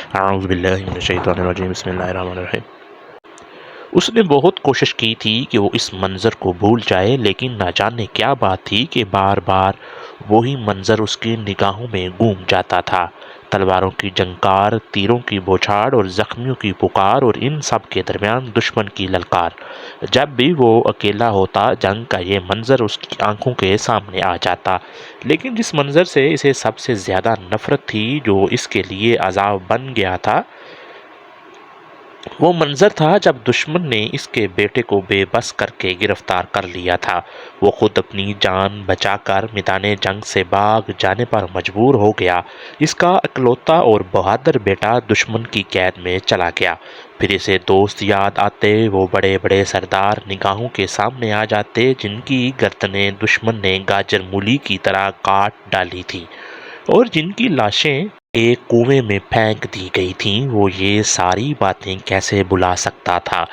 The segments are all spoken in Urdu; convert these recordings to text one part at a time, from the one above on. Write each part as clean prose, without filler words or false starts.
اعوذ باللہ من الشیطان الرجیم بسم اللہ الرحمن الرحیم۔ اس نے بہت کوشش کی تھی کہ وہ اس منظر کو بھول جائے، لیکن نہ جانے کیا بات تھی کہ بار بار وہی منظر اس کی نگاہوں میں گھوم جاتا تھا۔ تلواروں کی جھنکار، تیروں کی بوچھاڑ اور زخمیوں کی پکار، اور ان سب کے درمیان دشمن کی للکار۔ جب بھی وہ اکیلا ہوتا، جنگ کا یہ منظر اس کی آنکھوں کے سامنے آ جاتا، لیکن جس منظر سے اسے سب سے زیادہ نفرت تھی، جو اس کے لیے عذاب بن گیا تھا، وہ منظر تھا جب دشمن نے اس کے بیٹے کو بے بس کر کے گرفتار کر لیا تھا۔ وہ خود اپنی جان بچا کر میدان جنگ سے بھاگ جانے پر مجبور ہو گیا۔ اس کا اکلوتا اور بہادر بیٹا دشمن کی قید میں چلا گیا۔ پھر اسے دوست یاد آتے، وہ بڑے بڑے سردار نگاہوں کے سامنے آ جاتے، جن کی گردنیں دشمن نے گاجر مولی کی طرح کاٹ ڈالی تھی اور جن کی لاشیں ایک کنویں میں پھینک دی گئی تھیں۔ وہ یہ ساری باتیں کیسے بھلا سکتا تھا؟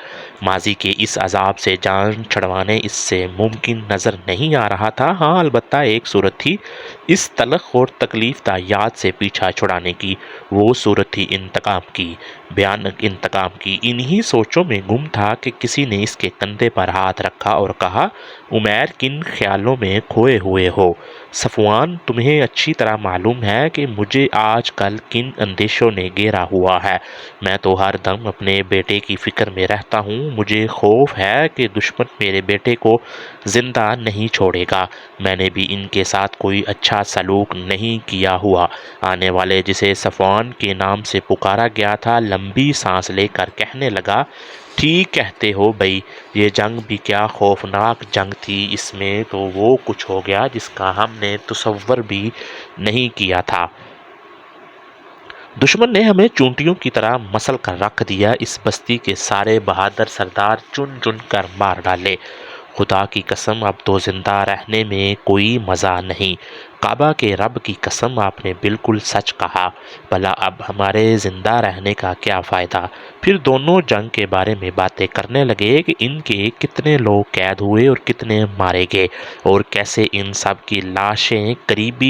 ماضی کے اس عذاب سے جان چھڑوانے اس سے ممکن نظر نہیں آ رہا تھا۔ ہاں، البتہ ایک صورت تھی اس تلخ اور تکلیف دہ یاد سے پیچھا چھڑانے کی۔ وہ صورت تھی انتقام کی، بھیانک انتقام کی۔ انہی سوچوں میں گم تھا کہ کسی نے اس کے کندھے پر ہاتھ رکھا اور کہا، عمیر، کن خیالوں میں کھوئے ہوئے ہو؟ صفوان، تمہیں اچھی طرح معلوم ہے کہ مجھے آج کل کن اندیشوں نے گھیرا ہوا ہے۔ میں تو ہر دم اپنے بیٹے کی فکر میں رہتا ہوں۔ مجھے خوف ہے کہ دشمن میرے بیٹے کو زندہ نہیں چھوڑے گا۔ میں نے بھی ان کے ساتھ کوئی اچھا سلوک نہیں کیا ہوا۔ آنے والے، جسے صفوان کے نام سے پکارا گیا تھا، لمبی سانس لے کر کہنے لگا، ٹھیک کہتے ہو بھائی، یہ جنگ بھی کیا خوفناک جنگ تھی۔ اس میں تو وہ کچھ ہو گیا جس کا ہم نے تصور بھی نہیں کیا تھا۔ دشمن نے ہمیں چونٹیوں کی طرح مسل کر رکھ دیا۔ اس بستی کے سارے بہادر سردار چن چن کر مار ڈالے۔ خدا کی قسم، اب تو زندہ رہنے میں کوئی مزہ نہیں۔ کعبہ کے رب کی قسم، آپ نے بالکل سچ کہا۔ بھلا اب ہمارے زندہ رہنے کا کیا فائدہ؟ پھر دونوں جنگ کے بارے میں باتیں کرنے لگے کہ ان کے کتنے لوگ قید ہوئے اور کتنے مارے گئے، اور کیسے ان سب کی لاشیں کلیب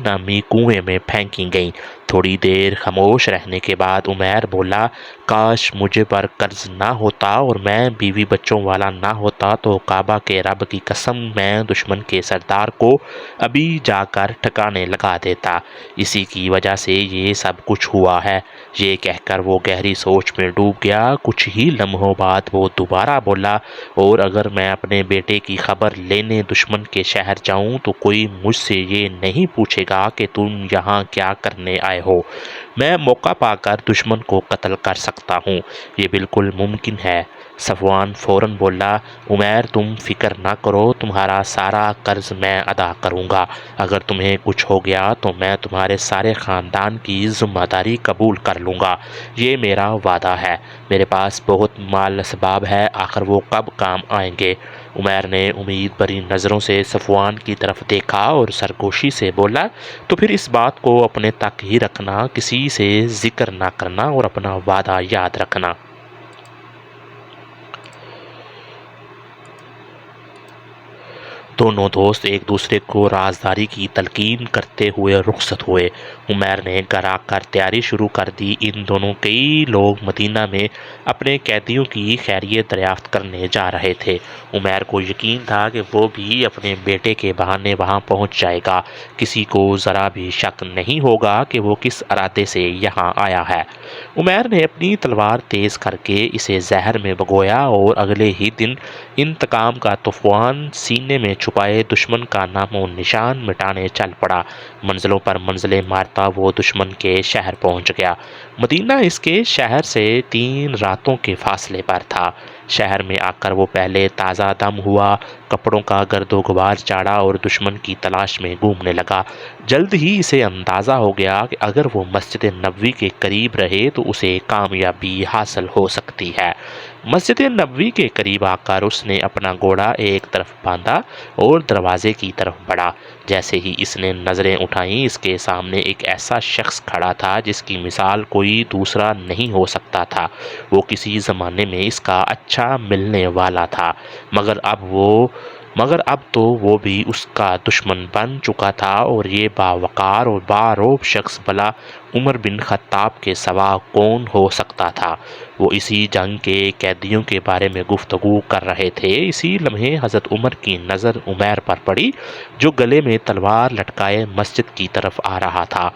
نامی کنویں میں پھینکی گئیں۔ تھوڑی دیر خاموش رہنے کے بعد عمیر بولا، کاش مجھے پر قرض نہ ہوتا اور میں بیوی بچوں والا نہ ہوتا، تو کعبہ کے رب کی قسم میں دشمن کے سردار کو ابھی جا کر ٹھکانے لگا دیتا۔ اسی کی وجہ سے یہ سب کچھ ہوا ہے۔ یہ کہہ کر وہ گہری سوچ میں ڈوب گیا۔ کچھ ہی لمحوں بعد وہ دوبارہ بولا، اور اگر میں اپنے بیٹے کی خبر لینے دشمن کے شہر جاؤں تو کوئی مجھ سے یہ نہیں پوچھے گا کہ تم یہاں کیا کرنے آئے ہو۔ میں موقع پا کر دشمن کو قتل کر سکتا ہوں۔ یہ بالکل ممکن ہے۔ صفوان فوراً بولا، عمیر، تم فکر نہ کرو، تمہارا سارا قرض میں ادا کروں گا۔ اگر تمہیں کچھ ہو گیا تو میں تمہارے سارے خاندان کی ذمہ داری قبول کر لوں گا۔ یہ میرا وعدہ ہے۔ میرے پاس بہت مال اسباب ہے، آخر وہ کب کام آئیں گے؟ عمیر نے امید بھری نظروں سے صفوان کی طرف دیکھا اور سرگوشی سے بولا، تو پھر اس بات کو اپنے تک ہی رکھنا، کسی سے ذکر نہ کرنا اور اپنا وعدہ یاد رکھنا۔ دونوں دوست ایک دوسرے کو رازداری کی تلقین کرتے ہوئے رخصت ہوئے۔ عمیر نے گھر آ کر تیاری شروع کر دی۔ ان دونوں کئی لوگ مدینہ میں اپنے قیدیوں کی خیریت دریافت کرنے جا رہے تھے۔ عمیر کو یقین تھا کہ وہ بھی اپنے بیٹے کے بہانے وہاں پہنچ جائے گا۔ کسی کو ذرا بھی شک نہیں ہوگا کہ وہ کس ارادے سے یہاں آیا ہے۔ عمیر نے اپنی تلوار تیز کر کے اسے زہر میں بھگویا اور اگلے ہی دن انتقام کا طوفان سینے میں چھپائے دشمن کا نام و نشان مٹانے چل پڑا۔ منزلوں پر منزلیں مارتا وہ دشمن کے شہر پہنچ گیا۔ مدینہ اس کے شہر سے 3 راتوں کے فاصلے پر تھا۔ شہر میں آ کر وہ پہلے تازہ دم ہوا، کپڑوں کا گرد و غبار چاڑا اور دشمن کی تلاش میں گھومنے لگا۔ جلد ہی اسے اندازہ ہو گیا کہ اگر وہ مسجد نبوی کے قریب رہے تو اسے کامیابی حاصل ہو سکتی ہے۔ مسجد نبوی کے قریب آ کر اس نے اپنا گھوڑا ایک طرف باندھا اور دروازے کی طرف بڑھا۔ جیسے ہی اس نے نظریں اٹھائیں، اس کے سامنے ایک ایسا شخص کھڑا تھا جس کی مثال کوئی دوسرا نہیں ہو سکتا تھا۔ وہ کسی زمانے میں اس کا اچھا ملنے والا تھا، مگر اب وہ مگر اب تو وہ بھی اس کا دشمن بن چکا تھا، اور یہ باوقار اور باروب شخص بھلا عمر بن خطاب کے سوا کون ہو سکتا تھا؟ وہ اسی جنگ کے قیدیوں کے بارے میں گفتگو کر رہے تھے، اسی لمحے حضرت عمر کی نظر عمیر پر پڑی جو گلے میں تلوار لٹکائے مسجد کی طرف آ رہا تھا۔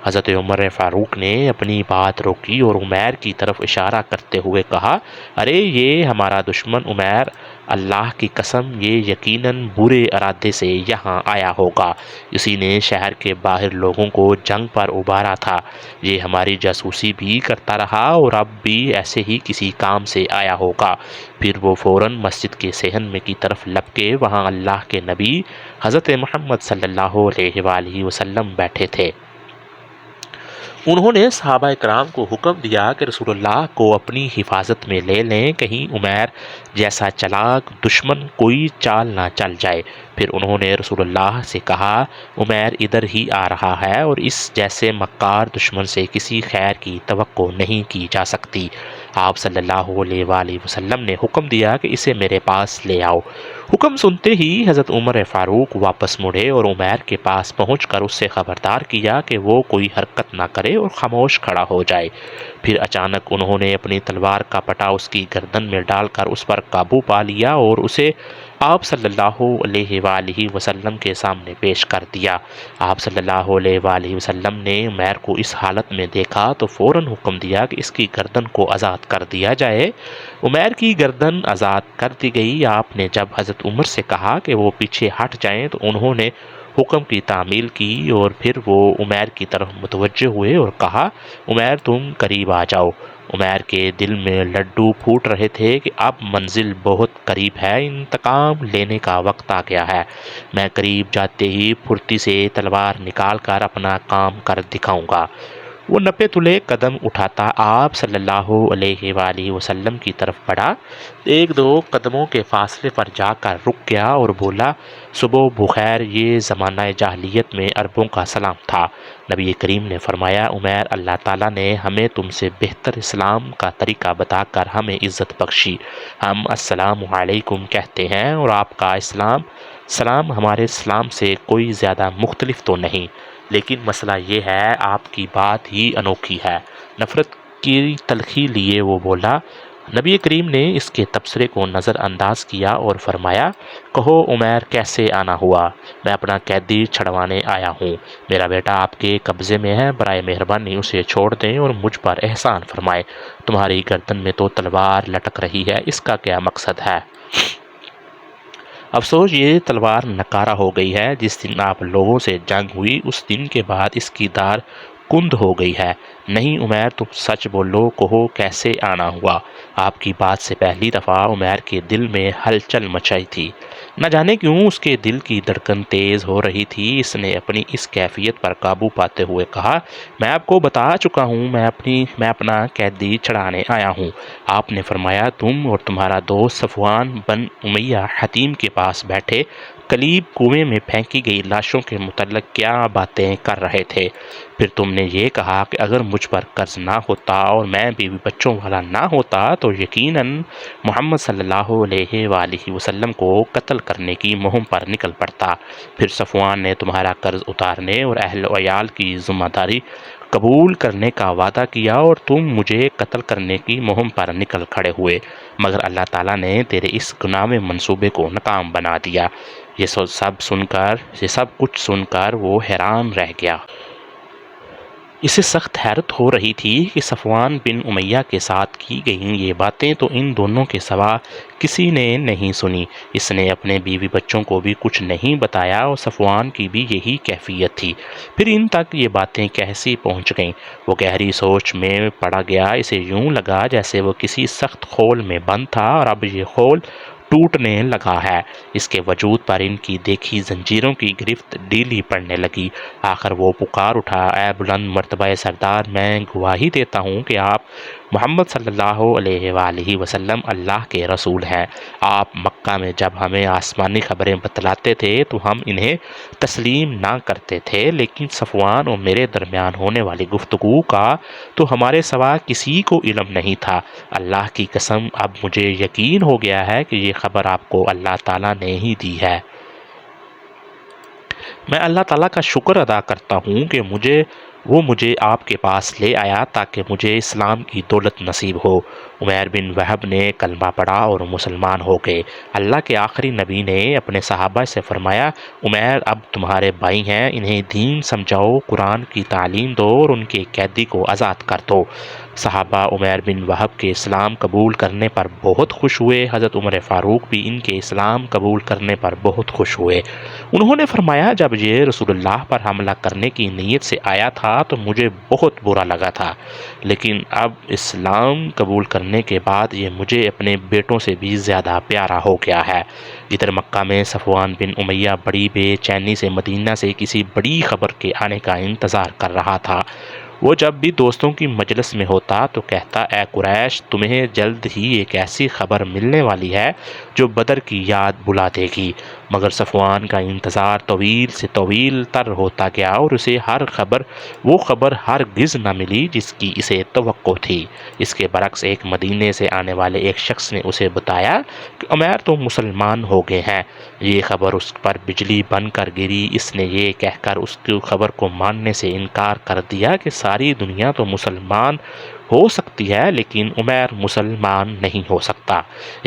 حضرت عمر فاروق نے اپنی بات روکی اور عمیر کی طرف اشارہ کرتے ہوئے کہا، ارے یہ ہمارا دشمن عمیر، اللہ کی قسم یہ یقیناً برے ارادے سے یہاں آیا ہوگا، اسی نے شہر کے باہر لوگوں کو جنگ پر ابھارا تھا، یہ ہماری جاسوسی بھی کرتا رہا اور اب بھی ایسے ہی کسی کام سے آیا ہوگا۔ پھر وہ فوراً مسجد کے صحن میں کی طرف لپکے، وہاں اللہ کے نبی حضرت محمد صلی اللہ علیہ وآلہ وسلم بیٹھے تھے۔ انہوں نے صحابہ کرام کو حکم دیا کہ رسول اللہ کو اپنی حفاظت میں لے لیں، کہیں عمیر جیسا چلاک دشمن کوئی چال نہ چل جائے۔ پھر انہوں نے رسول اللہ سے کہا، عمیر ادھر ہی آ رہا ہے اور اس جیسے مکار دشمن سے کسی خیر کی توقع نہیں کی جا سکتی۔ آپ صلی اللہ علیہ وآلہ وسلم نے حکم دیا کہ اسے میرے پاس لے آؤ۔ حکم سنتے ہی حضرت عمر فاروق واپس مڑے اور عمیر کے پاس پہنچ کر اس سے خبردار کیا کہ وہ کوئی حرکت نہ کرے اور خاموش کھڑا ہو جائے۔ پھر اچانک انہوں نے اپنی تلوار کا پٹا اس کی گردن میں ڈال کر اس پر قابو پا لیا اور اسے آپ صلی اللہ علیہ وآلہ وسلم کے سامنے پیش کر دیا۔ آپ صلی اللہ علیہ وآلہ وسلم نے عمیر کو اس حالت میں دیکھا تو فوراً حکم دیا کہ اس کی گردن کو آزاد کر دیا جائے۔ عمیر کی گردن آزاد کر دی گئی۔ آپ نے جب حضرت عمر سے کہا کہ وہ پیچھے ہٹ جائیں تو انہوں نے حکم کی تعمیل کی اور پھر وہ عمیر کی طرف متوجہ ہوئے اور کہا، عمیر تم قریب آ جاؤ۔ عمیر کے دل میں لڈو پھوٹ رہے تھے کہ اب منزل بہت قریب ہے، انتقام لینے کا وقت آ گیا ہے، میں قریب جاتے ہی پھرتی سے تلوار نکال کر اپنا کام کر دکھاؤں گا۔ وہ نپے تلے قدم اٹھاتا آپ صلی اللہ علیہ وآلہ وسلم کی طرف بڑھا، ایک دو قدموں کے فاصلے پر جا کر رک گیا اور بولا، صبح بخیر، یہ زمانہ جاہلیت میں عربوں کا سلام تھا۔ نبی کریم نے فرمایا، عمیر، اللہ تعالیٰ نے ہمیں تم سے بہتر اسلام کا طریقہ بتا کر ہمیں عزت بخشی، ہم السلام علیکم کہتے ہیں اور آپ کا سلام ہمارے سلام سے کوئی زیادہ مختلف تو نہیں، لیکن مسئلہ یہ ہے آپ کی بات ہی انوکھی ہے۔ نفرت کی تلخی لیے وہ بولا۔ نبی کریم نے اس کے تبصرے کو نظر انداز کیا اور فرمایا، کہو عمیر کیسے آنا ہوا؟ میں اپنا قیدی چھڑوانے آیا ہوں، میرا بیٹا آپ کے قبضے میں ہے، برائے مہربانی اسے چھوڑ دیں اور مجھ پر احسان فرمائے، تمہاری گردن میں تو تلوار لٹک رہی ہے، اس کا کیا مقصد ہے؟ افسوس یہ تلوار نکارہ ہو گئی ہے، جس دن آپ لوگوں سے جنگ ہوئی اس دن کے بعد اس کی دار کند ہو گئی ہے۔ نہیں عمیر تم سچ بولو، کہو کیسے آنا ہوا؟ آپ کی بات سے پہلی دفعہ عمیر کے دل میں ہلچل مچائی تھی، نہ جانے کیوں اس کے دل کی دھڑکن تیز ہو رہی تھی۔ اس نے اپنی اس کیفیت پر قابو پاتے ہوئے کہا، میں آپ کو بتا چکا ہوں، میں اپنا قیدی چھڑانے آیا ہوں۔ آپ نے فرمایا تم اور تمہارا دوست صفوان بن امیہ حتیم کے پاس بیٹھے قلیب کنویں میں پھینکی گئی لاشوں کے متعلق کیا باتیں کر رہے تھے؟ پھر تم نے یہ کہا کہ اگر مجھ پر قرض نہ ہوتا اور میں بیوی بچوں والا نہ ہوتا تو یقیناً محمد صلی اللہ علیہ وآلہ وسلم کو قتل کرنے کی مہم پر نکل پڑتا۔ پھر صفوان نے تمہارا قرض اتارنے اور اہل و عیال کی ذمہ داری قبول کرنے کا وعدہ کیا اور تم مجھے قتل کرنے کی مہم پر نکل کھڑے ہوئے، مگر اللہ تعالیٰ نے تیرے اس گناہ منصوبے کو ناکام بنا دیا۔ یہ سب کچھ سن کر وہ حیران رہ گیا۔ اسے سخت حیرت ہو رہی تھی کہ صفوان بن امیہ کے ساتھ کی گئیں یہ باتیں تو ان دونوں کے سوا کسی نے نہیں سنی۔ اس نے اپنے بیوی بچوں کو بھی کچھ نہیں بتایا اور صفوان کی بھی یہی کیفیت تھی، پھر ان تک یہ باتیں کیسی پہنچ گئیں؟ وہ گہری سوچ میں پڑ گیا، اسے یوں لگا جیسے وہ کسی سخت خول میں بند تھا اور اب یہ خول ٹوٹنے لگا ہے، اس کے وجود پر ان کی دیکھی زنجیروں کی گرفت ڈھیلی پڑنے لگی۔ آخر وہ پکار اٹھا، اے بلند مرتبہ سردار، میں گواہی دیتا ہوں کہ آپ محمد صلی اللہ علیہ وآلہ وسلم اللہ کے رسول ہیں۔ آپ مکہ میں جب ہمیں آسمانی خبریں بتلاتے تھے تو ہم انہیں تسلیم نہ کرتے تھے، لیکن صفوان اور میرے درمیان ہونے والی گفتگو کا تو ہمارے سوا کسی کو علم نہیں تھا۔ اللہ کی قسم اب مجھے یقین ہو گیا ہے کہ یہ خبر آپ کو اللہ تعالیٰ نے ہی دی ہے۔ میں اللہ تعالیٰ کا شکر ادا کرتا ہوں کہ مجھے آپ کے پاس لے آیا تاکہ مجھے اسلام کی دولت نصیب ہو۔ عمیر بن وہب نے کلمہ پڑھا اور مسلمان ہو گئے۔ اللہ کے آخری نبی نے اپنے صحابہ سے فرمایا، عمیر اب تمہارے بھائی ہیں، انہیں دین سمجھاؤ، قرآن کی تعلیم دو اور ان کے قیدی کو آزاد کر دو۔ صحابہ عمیر بن وہب کے اسلام قبول کرنے پر بہت خوش ہوئے۔ حضرت عمر فاروق بھی ان کے اسلام قبول کرنے پر بہت خوش ہوئے۔ انہوں نے فرمایا، جب یہ رسول اللہ پر حملہ کرنے کی نیت سے آیا تھا تو مجھے بہت برا لگا تھا، لیکن اب اسلام قبول کرنے کے بعد یہ مجھے اپنے بیٹوں سے بھی زیادہ پیارا ہو گیا ہے۔ ادھر مکہ میں صفوان بن امیہ بڑی بے چینی سے مدینہ سے کسی بڑی خبر کے آنے کا انتظار کر رہا تھا۔ وہ جب بھی دوستوں کی مجلس میں ہوتا تو کہتا، اے قریش، تمہیں جلد ہی ایک ایسی خبر ملنے والی ہے جو بدر کی یاد بلا دے گی۔ مگر صفوان کا انتظار طویل سے طویل تر ہوتا گیا اور اسے وہ خبر ہرگز نہ ملی جس کی اسے توقع تھی۔ اس کے برعکس ایک مدینے سے آنے والے ایک شخص نے اسے بتایا کہ عمیر تو مسلمان ہو گئے ہیں۔ یہ خبر اس پر بجلی بن کر گری۔ اس نے یہ کہہ کر اس کی خبر کو ماننے سے انکار کر دیا کہ ساری دنیا تو مسلمان ہو سکتی ہے لیکن عمیر مسلمان نہیں ہو سکتا۔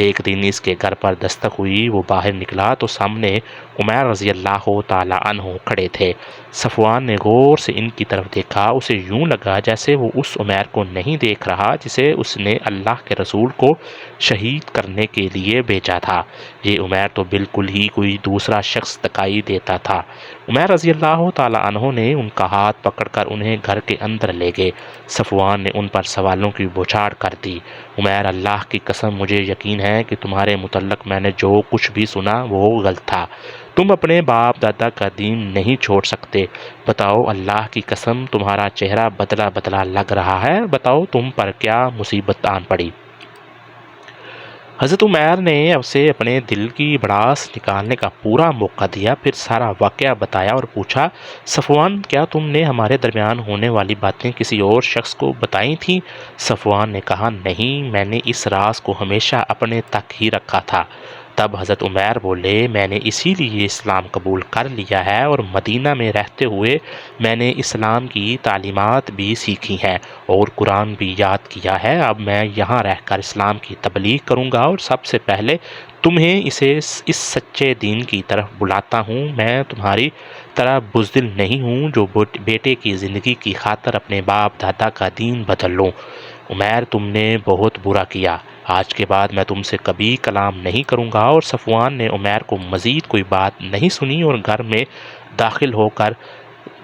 ایک دن اس کے گھر پر دستک ہوئی، وہ باہر نکلا تو سامنے عمیر رضی اللہ تعالی عنہ کھڑے تھے۔ صفوان نے غور سے ان کی طرف دیکھا، اسے یوں لگا جیسے وہ اس عمیر کو نہیں دیکھ رہا جسے اس نے اللہ کے رسول کو شہید کرنے کے لیے بھیجا تھا۔ یہ عمیر تو بالکل ہی کوئی دوسرا شخص دکھائی دیتا تھا۔ عمیر رضی اللہ تعالی عنہ نے ان کا ہاتھ پکڑ کر انہیں گھر کے اندر لے گئے۔ صفوان نے ان پر سوالوں کی بوچھاڑ کر دی۔ عمیر، اللہ کی قسم مجھے یقین ہے کہ تمہارے متعلق میں نے جو کچھ بھی سنا وہ غلط تھا۔ تم اپنے باپ دادا کا دین نہیں چھوڑ سکتے۔ بتاؤ، اللہ کی قسم تمہارا چہرہ بدلا بدلا لگ رہا ہے، بتاؤ تم پر کیا مصیبت آن پڑی؟ حضرت عمیر نے اسے اپنے دل کی بڑاس نکالنے کا پورا موقع دیا، پھر سارا واقعہ بتایا اور پوچھا، صفوان، کیا تم نے ہمارے درمیان ہونے والی باتیں کسی اور شخص کو بتائی تھیں؟ صفوان نے کہا، نہیں، میں نے اس راز کو ہمیشہ اپنے تک ہی رکھا تھا۔ تب حضرت عمیر بولے، میں نے اسی لیے اسلام قبول کر لیا ہے اور مدینہ میں رہتے ہوئے میں نے اسلام کی تعلیمات بھی سیکھی ہیں اور قرآن بھی یاد کیا ہے۔ اب میں یہاں رہ کر اسلام کی تبلیغ کروں گا اور سب سے پہلے تمہیں اس سچے دین کی طرف بلاتا ہوں۔ میں تمہاری طرح بزدل نہیں ہوں جو بیٹے کی زندگی کی خاطر اپنے باپ دادا کا دین بدل لوں۔ عمیر، تم نے بہت برا کیا، آج کے بعد میں تم سے کبھی کلام نہیں کروں گا۔ اور صفوان نے عمیر کو مزید کوئی بات نہیں سنی اور گھر میں داخل ہو کر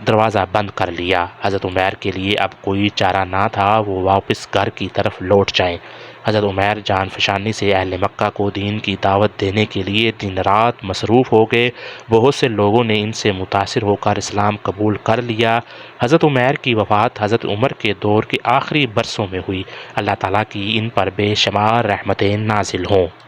دروازہ بند کر لیا۔ حضرت عمیر کے لیے اب کوئی چارہ نہ تھا، وہ واپس گھر کی طرف لوٹ جائیں۔ حضرت عمیر جان فشانی سے اہل مکہ کو دین کی دعوت دینے کے لیے دن رات مصروف ہو گئے۔ بہت سے لوگوں نے ان سے متاثر ہو کر اسلام قبول کر لیا۔ حضرت عمیر کی وفات حضرت عمر کے دور کے آخری برسوں میں ہوئی۔ اللہ تعالیٰ کی ان پر بے شمار رحمتیں نازل ہوں۔